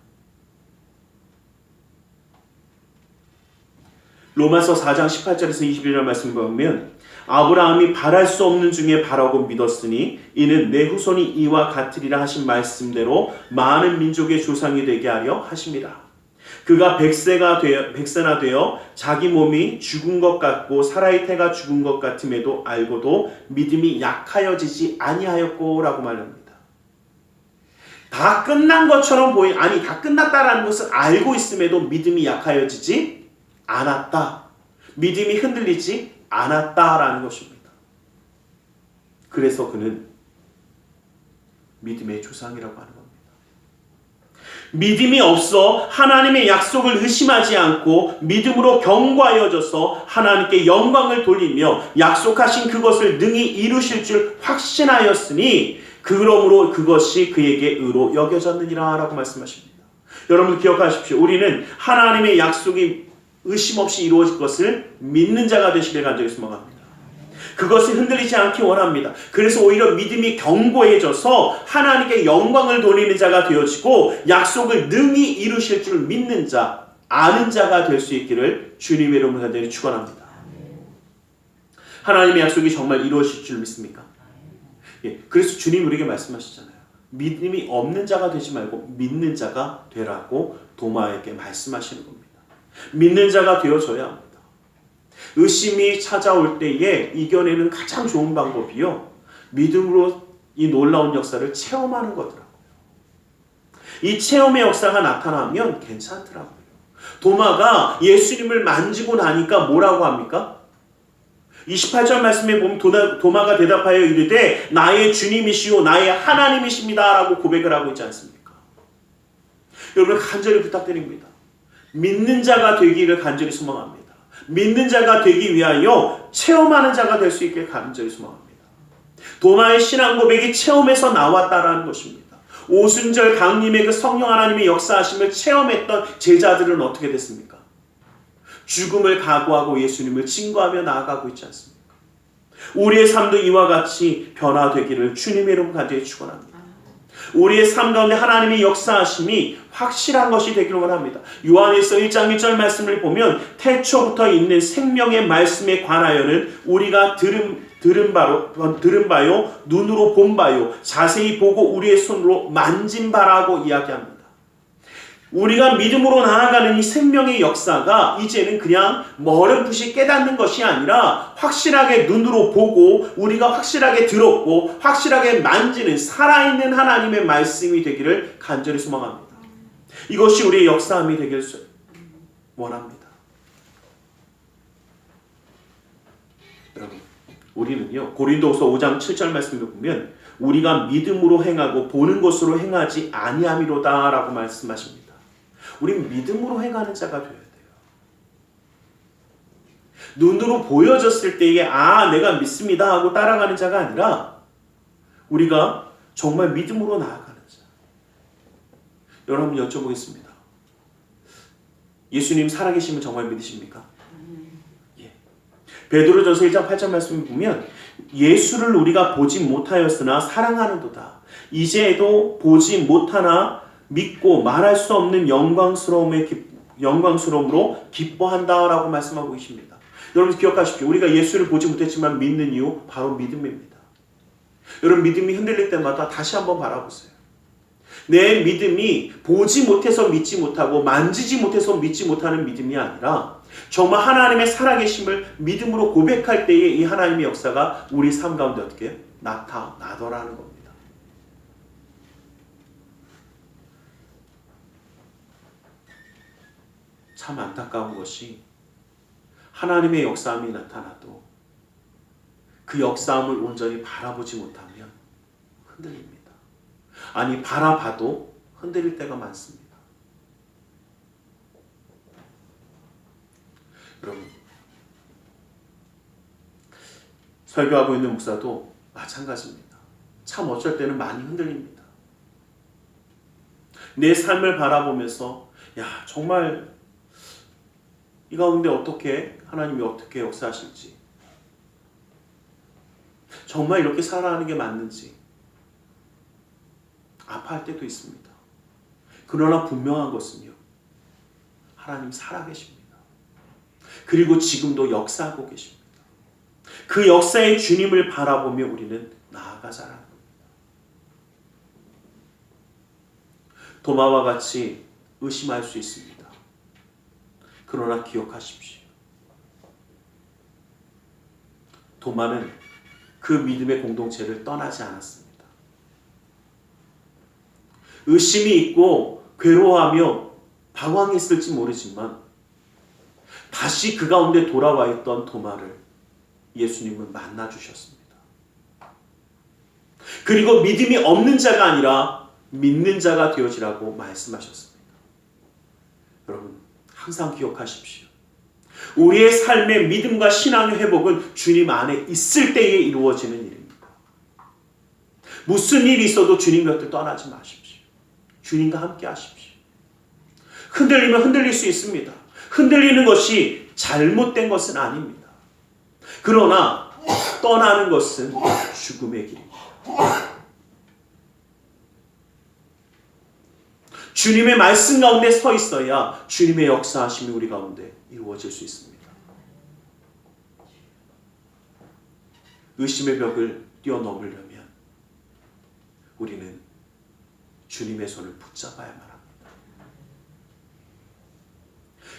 로마서 4장 18절에서 21절 말씀 보면 아브라함이 바랄 수 없는 중에 바라고 믿었으니 이는 내 후손이 이와 같으리라 하신 말씀대로 많은 민족의 조상이 되게 하려 하심이라. 그가 백세나 되어 자기 몸이 죽은 것 같고 사라의 태가 죽은 것 같음에도 알고도 믿음이 약하여지지 아니하였고 라고 말합니다. 다 끝난 것처럼 다 끝났다라는 것을 알고 있음에도 믿음이 약하여지지 않았다. 믿음이 흔들리지 않았다라는 것입니다. 그래서 그는 믿음의 조상이라고 하는 겁니다. 믿음이 없어 하나님의 약속을 의심하지 않고 믿음으로 견고하여져서 하나님께 영광을 돌리며 약속하신 그것을 능히 이루실 줄 확신하였으니 그러므로 그것이 그에게 의로 여겨졌느니라 라고 말씀하십니다. 여러분 기억하십시오. 우리는 하나님의 약속이 의심 없이 이루어질 것을 믿는 자가 되시길 간절히 소망합니다. 그것을 흔들리지 않기 원합니다. 그래서 오히려 믿음이 견고해져서 하나님께 영광을 돌리는 자가 되어지고 약속을 능히 이루실 줄 믿는 자, 아는 자가 될 수 있기를 주님의 이름으로 간절히 축원합니다. 하나님의 약속이 정말 이루어질 줄 믿습니까? 예, 그래서 주님 우리에게 말씀하시잖아요. 믿음이 없는 자가 되지 말고 믿는 자가 되라고 도마에게 말씀하시는 겁니다. 믿는 자가 되어져야 합니다. 의심이 찾아올 때에 이겨내는 가장 좋은 방법이요, 믿음으로 이 놀라운 역사를 체험하는 거더라고요. 이 체험의 역사가 나타나면 괜찮더라고요. 도마가 예수님을 만지고 나니까 뭐라고 합니까? 28절 말씀에 보면 도마가 대답하여 이르되 나의 주님이시오 나의 하나님이십니다 라고 고백을 하고 있지 않습니까? 여러분 간절히 부탁드립니다. 믿는 자가 되기를 간절히 소망합니다. 믿는 자가 되기 위하여 체험하는 자가 될 수 있게 간절히 소망합니다. 도마의 신앙 고백이 체험에서 나왔다라는 것입니다. 오순절 강림의 그 성령 하나님의 역사하심을 체험했던 제자들은 어떻게 됐습니까? 죽음을 각오하고 예수님을 증거하며 나아가고 있지 않습니까? 우리의 삶도 이와 같이 변화되기를 주님의 이름으로 간절히 축원합니다. 우리의 삶 가운데 하나님의 역사하심이 확실한 것이 되기를 원합니다. 요한일서 1장 1절 말씀을 보면 태초부터 있는 생명의 말씀에 관하여는 우리가 들은 바요, 눈으로 본 바요, 자세히 보고 우리의 손으로 만진 바라고 이야기합니다. 우리가 믿음으로 나아가는 이 생명의 역사가 이제는 그냥 어렴풋이 깨닫는 것이 아니라 확실하게 눈으로 보고 우리가 확실하게 들었고 확실하게 만지는 살아있는 하나님의 말씀이 되기를 간절히 소망합니다. 이것이 우리의 역사함이 되길 원합니다. 여러분, 우리는요 고린도후서 5장 7절 말씀을 보면 우리가 믿음으로 행하고 보는 것으로 행하지 아니함이로다 라고 말씀하십니다. 우린 믿음으로 행하는 자가 되어야 돼요. 눈으로 보여졌을 때에 내가 믿습니다 하고 따라가는 자가 아니라 우리가 정말 믿음으로 나아가는 자. 여러분 여쭤보겠습니다. 예수님 살아계심을 정말 믿으십니까? 예. 베드로전서 1장 8절 말씀을 보면 예수를 우리가 보지 못하였으나 사랑하는도다. 이제도 보지 못하나 믿고 말할 수 없는 영광스러움으로 기뻐한다라고 말씀하고 계십니다. 여러분 기억하십시오. 우리가 예수를 보지 못했지만 믿는 이유 바로 믿음입니다. 여러분 믿음이 흔들릴 때마다 다시 한번 바라보세요. 내 믿음이 보지 못해서 믿지 못하고 만지지 못해서 믿지 못하는 믿음이 아니라 정말 하나님의 살아계심을 믿음으로 고백할 때에 이 하나님의 역사가 우리 삶 가운데 어떻게 나타나더라는 겁니다. 참 안타까운 것이 하나님의 역사함이 나타나도 그 역사함을 온전히 바라보지 못하면 흔들립니다. 아니 바라봐도 흔들릴 때가 많습니다. 여러분 설교하고 있는 목사도 마찬가지입니다. 참 어쩔 때는 많이 흔들립니다. 내 삶을 바라보면서 정말 이 가운데 하나님이 어떻게 역사하실지, 정말 이렇게 살아가는 게 맞는지 아파할 때도 있습니다. 그러나 분명한 것은요, 하나님 살아계십니다. 그리고 지금도 역사하고 계십니다. 그 역사의 주님을 바라보며 우리는 나아가자라는 겁니다. 도마와 같이 의심할 수 있습니다. 그러나 기억하십시오. 도마는 그 믿음의 공동체를 떠나지 않았습니다. 의심이 있고 괴로워하며 방황했을지 모르지만 다시 그 가운데 돌아와 있던 도마를 예수님은 만나주셨습니다. 그리고 믿음이 없는 자가 아니라 믿는 자가 되어지라고 말씀하셨습니다. 여러분 항상 기억하십시오. 우리의 삶의 믿음과 신앙의 회복은 주님 안에 있을 때에 이루어지는 일입니다. 무슨 일이 있어도 주님 곁을 떠나지 마십시오. 주님과 함께 하십시오. 흔들리면 흔들릴 수 있습니다. 흔들리는 것이 잘못된 것은 아닙니다. 그러나 떠나는 것은 죽음의 길입니다. 주님의 말씀 가운데 서 있어야 주님의 역사하심이 우리 가운데 이루어질 수 있습니다. 의심의 벽을 뛰어넘으려면 우리는 주님의 손을 붙잡아야만 합니다.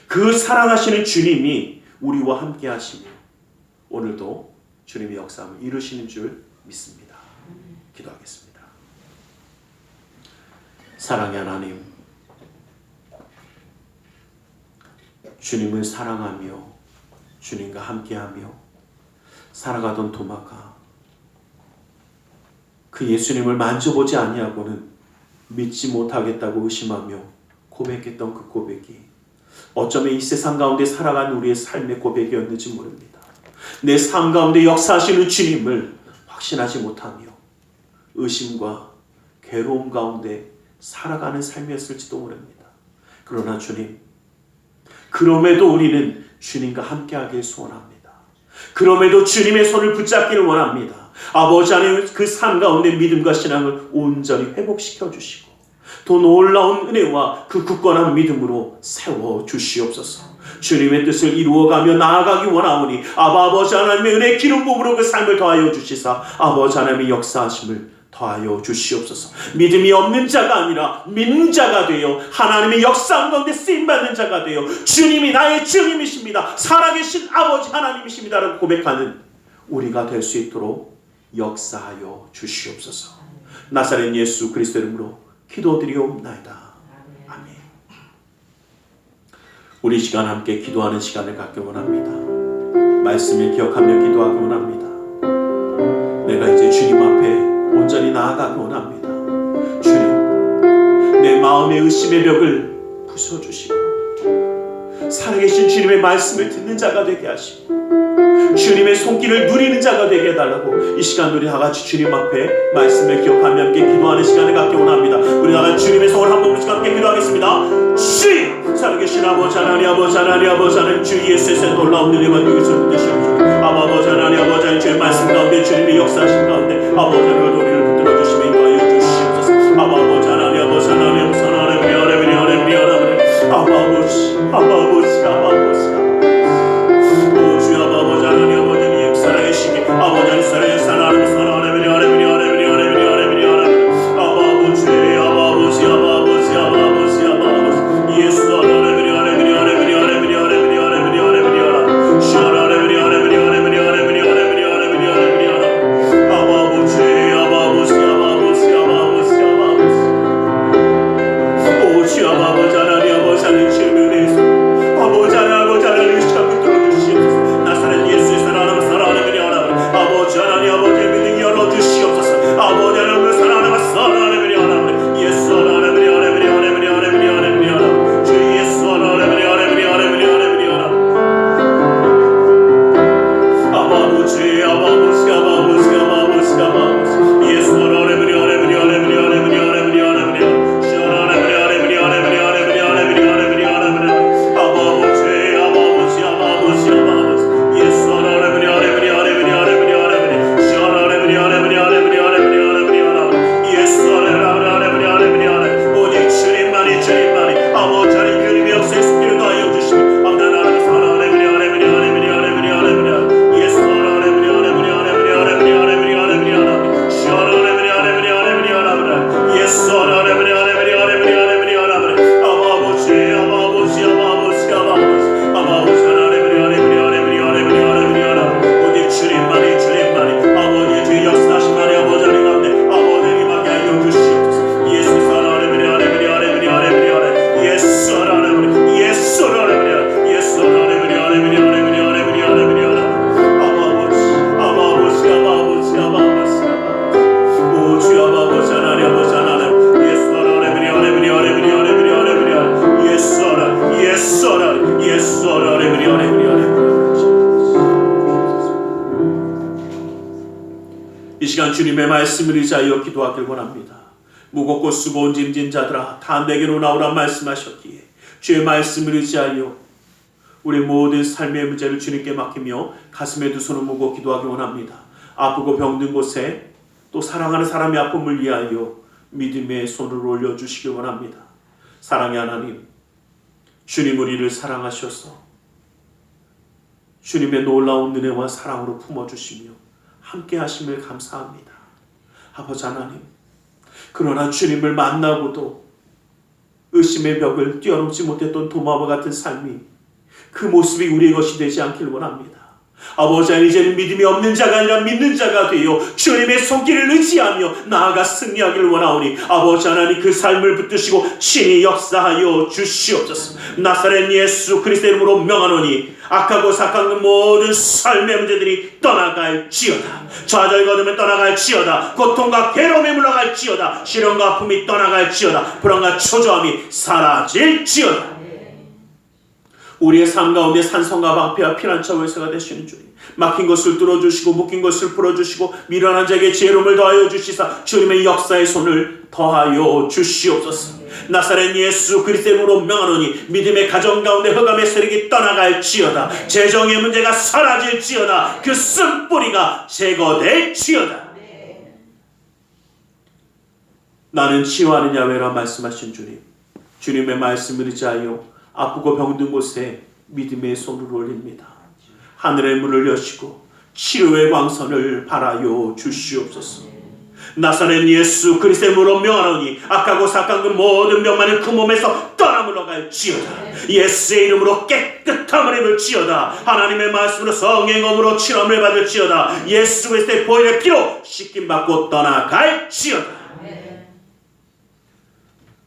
그 사랑하시는 주님이 우리와 함께 하시며 오늘도 주님의 역사함을 이루시는 줄 믿습니다. 기도하겠습니다. 사랑의 하나님, 주님을 사랑하며 주님과 함께하며 살아가던 도마가 그 예수님을 만져보지 아니하고는 믿지 못하겠다고 의심하며 고백했던 그 고백이 어쩌면 이 세상 가운데 살아가는 우리의 삶의 고백이었는지 모릅니다. 내 삶 가운데 역사하시는 주님을 확신하지 못하며 의심과 괴로움 가운데 살아가는 삶이었을지도 모릅니다. 그러나 주님, 그럼에도 우리는 주님과 함께하길 소원합니다. 그럼에도 주님의 손을 붙잡기를 원합니다. 아버지 하나님 그 삶 가운데 믿음과 신앙을 온전히 회복시켜 주시고 더 놀라운 은혜와 그 굳건한 믿음으로 세워 주시옵소서. 주님의 뜻을 이루어가며 나아가기 원하오니 아버지 하나님의 은혜 기름 부음으로 그 삶을 더하여 주시사 아버지 하나님의 역사하심을 더하여 주시옵소서. 믿음이 없는 자가 아니라 믿는 자가 되어 하나님의 역사 가운데 쓰임받는 자가 되어 주님이 나의 주님이십니다, 살아계신 아버지 하나님이십니다 라고 고백하는 우리가 될 수 있도록 역사하여 주시옵소서. 나사렛 예수 그리스도 이름으로 기도드리옵나이다. 아멘. 우리 시간 함께 기도하는 시간을 갖기 원합니다. 말씀을 기억하며 기도하기 원합니다. 내가 이제 주님 앞에 온전히 나아가기 원합니다. 주님, 내 마음의 의심의 벽을 부숴주시고 살아계신 주님의 말씀을 듣는 자가 되게 하시고 주님의 손길을 누리는 자가 되게 해달라고 이 시간 우리 다같이 주님 앞에 말씀을 기억하며 함께 기도하는 시간을 갖기 원합니다. 우리 다같이 주님의 손을 한 번씩 함께 기도하겠습니다. 주님, 살아계신 아버지 하나님, 아버지 하나님, 아버지 하나님, 주 예수의 놀라운 은혜와 능력을 붙드시옵소서. 아버지 하나님, 아버지 하나님, 주의 말씀 가운데 주님의 역사하신 가운데 아버지 하나님 우리를 붙들어 주시며 인도하여 주시옵소서. 아버지 하나님, 아버지 하나님, 아버지 하나님, 아버지 오 주여 아버지 하나님, 아버지 살아계시게 아버지 하나님 살아계신 하나님 이 시간 주님의 말씀을 의지하여 기도하길 원합니다. 무겁고 수고온 짐진 자들아 다 내게로 나오라 말씀하셨기에 주의 말씀을 의지하여 우리 모든 삶의 문제를 주님께 맡기며 가슴에 두 손을 모고 기도하기 원합니다. 아프고 병든 곳에 또 사랑하는 사람의 아픔을 위하여 믿음의 손을 올려주시기 원합니다. 사랑의 하나님, 주님 우리를 사랑하셔서 주님의 놀라운 은혜와 사랑으로 품어주시며 함께 하심을 감사합니다. 아버지 하나님, 그러나 주님을 만나고도 의심의 벽을 뛰어넘지 못했던 도마와 같은 삶이 그 모습이 우리의 것이 되지 않길 원합니다. 아버지 하나님, 이제는 믿음이 없는 자가 아니라 믿는 자가 되어 주님의 손길을 의지하며 나아가 승리하기를 원하오니 아버지 하나님 그 삶을 붙드시고 친히 역사하여 주시옵소서. 나사렛 예수 그리스도의 이름으로 명하노니 악하고 사악한 그 모든 삶의 문제들이 떠나갈지어다. 좌절거림을 떠나갈지어다. 고통과 괴로움이 물러갈지어다. 시련과 아픔이 떠나갈지어다. 불안과 초조함이 사라질지어다. 우리의 삶 가운데 산성과 방패와 피난처 외세가 되시는 주님, 막힌 것을 뚫어주시고 묶인 것을 풀어주시고 미련한 자에게 지혜로움을 더하여 주시사 주님의 역사의 손을 더하여 주시옵소서. 나사렛 예수 그리스도의 이름으로 명하노니 믿음의 가정 가운데 흑암의 세력이 떠나갈지어다. 재정의 문제가 사라질지어다. 그 쓴뿌리가 제거될지어다. 나는 치유하는 야훼라 말씀하신 주님, 주님의 말씀을 의지하여 아프고 병든 곳에 믿음의 손을 올립니다. 하늘의 문을 여시고 치료의 광선을 발하여 주시옵소서. 나사렛 예수 그리스도의 이름으로 명하노니 악하고 사악한 그 모든 병만은 그 몸에서 떠나물러갈지어다. 예수의 이름으로 깨끗함을 입을지어다. 하나님의 말씀으로 성령으로 치료함을 받을지어다. 예수 그리스도의 보혈의 피로 씻김받고 떠나갈지어다.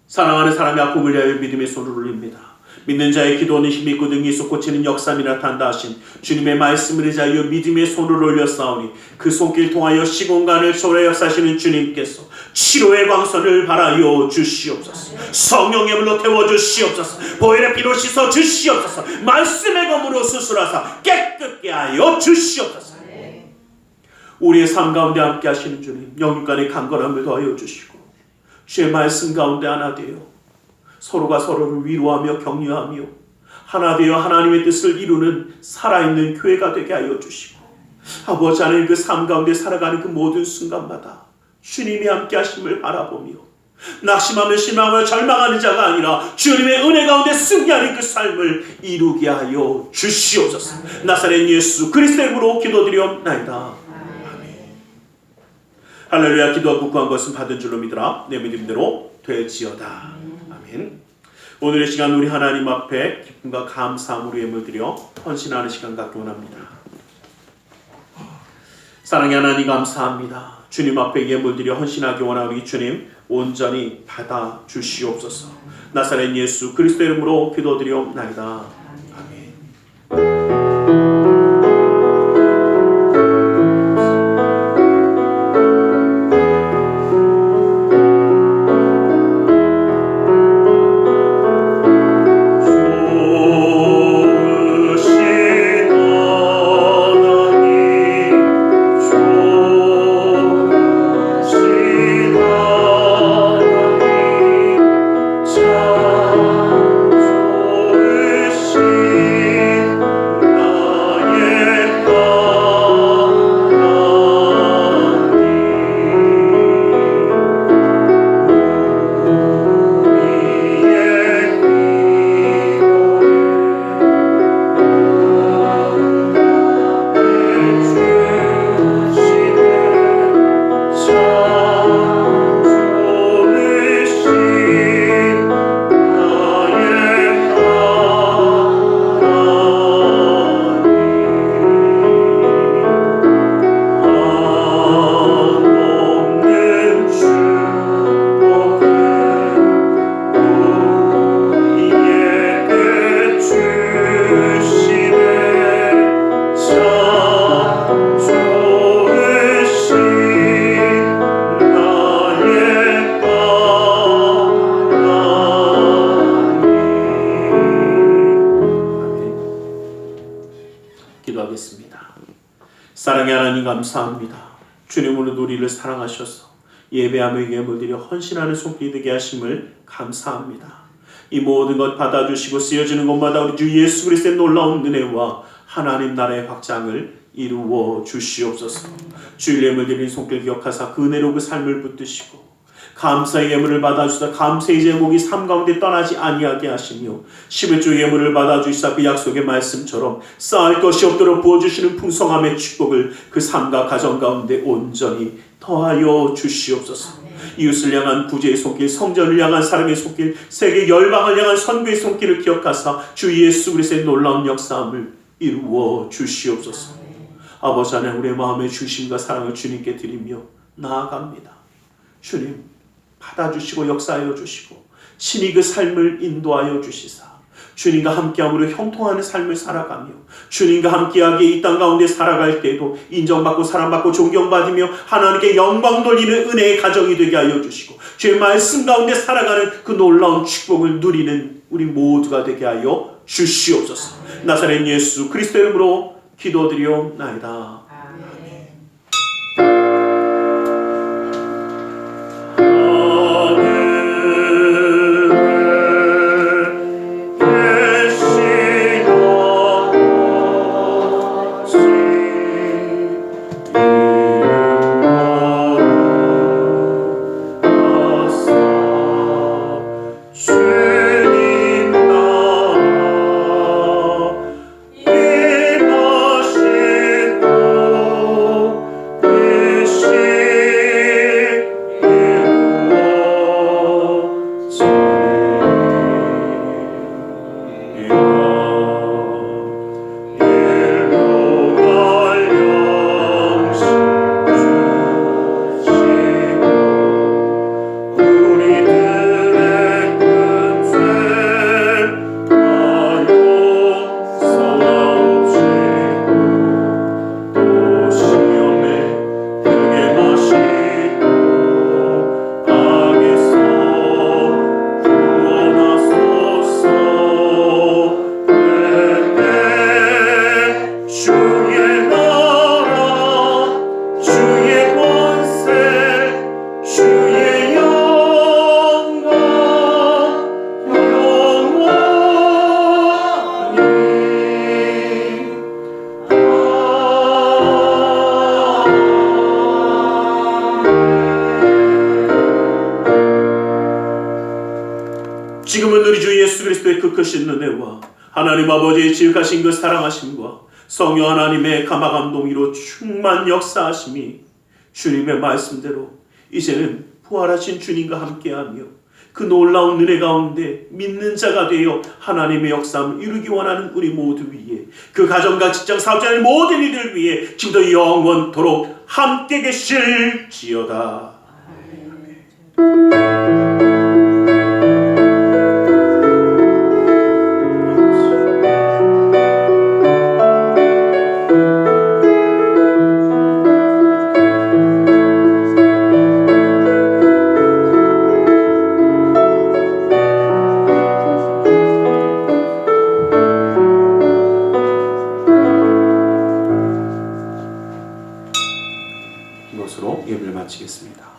사랑하는 사람의 아픔을 위하여 믿음의 손을 올립니다. 믿는 자의 기도는 힘이 있고 능히 있어 고치는 역사함이 나타난다 하신 주님의 말씀을 의지하여 믿음의 손을 올렸사오니 그 손길 통하여 시공간을 초월해 역사하시는 주님께서 치료의 광선을 발하여 주시옵소서. 성령의 물로 태워주시옵소서. 보혈의 피로 씻어 주시옵소서. 말씀의 검으로 수술하사 깨끗게 하여 주시옵소서. 우리의 삶 가운데 함께 하시는 주님, 영육간의 강건함을 더하여 주시고 주의 말씀 가운데 하나 되어 서로가 서로를 위로하며 격려하며 하나 되어 하나님의 뜻을 이루는 살아있는 교회가 되게 하여 주시고, 아버지 하나님 그 삶 가운데 살아가는 그 모든 순간마다 주님이 함께 하심을 바라보며 낙심하며 실망하며 절망하는 자가 아니라 주님의 은혜 가운데 승리하는 그 삶을 이루게 하여 주시옵소서. 나사렛 예수 그리스도의 이름으로 기도드리옵나이다. 할렐루야. 기도하고 구한 것은 받은 줄로 믿으라. 내 믿음대로 되지어다. 아멘. 오늘의 시간 우리 하나님 앞에 기쁨과 감사함으로 예물 드려 헌신하는 시간 갖기 원합니다. 사랑의 하나님 감사합니다. 주님 앞에 예물 드려 헌신하기 원하오니 주님 온전히 받아 주시옵소서. 나사렛 예수 그리스도의 이름으로 기도드리옵나이다. 아멘. 사랑의 하나님 감사합니다. 주님으로 우리를 사랑하셔서 예배하며 예물 드려 헌신하는 손길이 되게 하심을 감사합니다. 이 모든 것 받아주시고 쓰여지는 곳마다 우리 주 예수 그리스도의 놀라운 은혜와 하나님 나라의 확장을 이루어 주시옵소서. 주일 예물 드린 손길 기억하사 그 은혜로 그 삶을 붙드시고 감사의 예물을 받아주사 감사의 제목이 삶 가운데 떠나지 아니하게 하시며 11조 예물을 받아주시사 그 약속의 말씀처럼 쌓을 것이 없도록 부어주시는 풍성함의 축복을 그 삶과 가정 가운데 온전히 더하여 주시옵소서. 이웃을 향한 구제의 손길, 성전을 향한 사랑의 손길, 세계 열방을 향한 선교의 손길을 기억하사 주 예수 그리스도의 놀라운 역사함을 이루어 주시옵소서. 아버지 하나님 우리의 마음의 중심과 사랑을 주님께 드리며 나아갑니다. 주님 받아주시고 역사하여 주시고 신이 그 삶을 인도하여 주시사 주님과 함께함으로 형통하는 삶을 살아가며 주님과 함께하게 이 땅 가운데 살아갈 때에도 인정받고 사랑받고 존경받으며 하나님께 영광 돌리는 은혜의 가정이 되게 하여 주시고 주의 말씀 가운데 살아가는 그 놀라운 축복을 누리는 우리 모두가 되게 하여 주시옵소서. 나사렛 예수 그리스도 이름으로 기도드리옵나이다. 지금은 우리 주 예수 그리스도의 그 크신 은혜와 하나님 아버지의 지극하신 그 사랑하심과 성령 하나님의 감화감동으로 충만 역사하심이 주님의 말씀대로 이제는 부활하신 주님과 함께하며 그 놀라운 은혜 가운데 믿는 자가 되어 하나님의 역사함을 이루기 원하는 우리 모두 위에 그 가정과 직장 사업자의 모든 이들 위해 지금도 영원토록 함께 계실지어다. 이것으로 예배를 마치겠습니다.